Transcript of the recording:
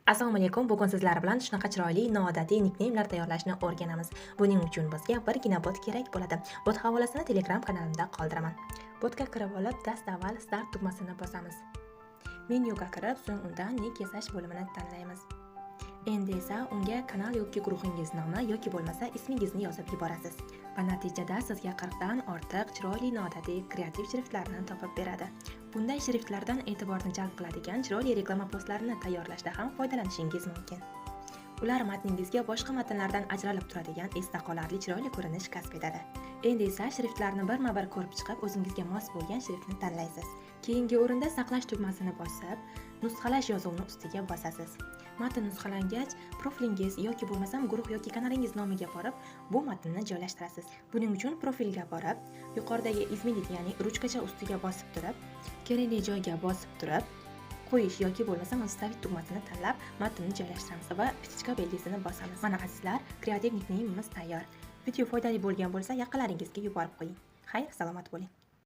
Assalomu alaykum. Bugun sizlar bilan shunaqa chiroyli, noodatiy nickname'lar tayyorlashni o'rganamiz. Buning uchun bizga birgina bot kerak bo'ladi. Bot havolasini Telegram kanalimda qoldiraman. Botga kirib olib, dastavval start tugmasini bosamiz. Menyuga kirib, so'ng undan nick yasash bo'limini tanlaymiz. Endi esa unga kanal yoki guruhingiz nomi yoki bo'lmasa ismingizni yozib yuborasiz. Va natijada sizga 40 dan ortiq chiroyli, noodatiy, kreativ shriftlarni topib beradi. Bunday shriftlardan e'tiborni jalb qiladigan chiroyli reklama postlarini tayyorlashda ham foydalanishingiz mumkin. Ular matningizga boshqa matnlardan ajralib turadigan esda qolarli chiroyli ko'rinish kasb etadi. Endi esa shriftlarni birma-bir ko'rib chiqib, o'zingizga mos bo'lgan shriftni tanlaysiz. Keyingi o'rinda saqlash tugmasini bosib, nusxalash yozuvini ustiga bosasiz. Matn nusxalangach, profilingiz yoki bo'lmasam guruh yoki kanalingiz nomiga borib, bu matnni joylashtirasiz. Buning uchun profilga borib, yuqoridagi izminit, ya'ni ruchkacha ustiga bosib turib, kerakli joyga bosib turib, qo'yish yoki bo'lmasam vstavить tugmasini tanlab, matnni joylashtiramiz va pitichka belgisini bosamiz. Mana azizlar, kreativ nickname'imiz tayyor. Video foydali bo'lgan bo'lsa, yaqinlaringizga yuborib qo'ying. Xayr, salomat bo'ling.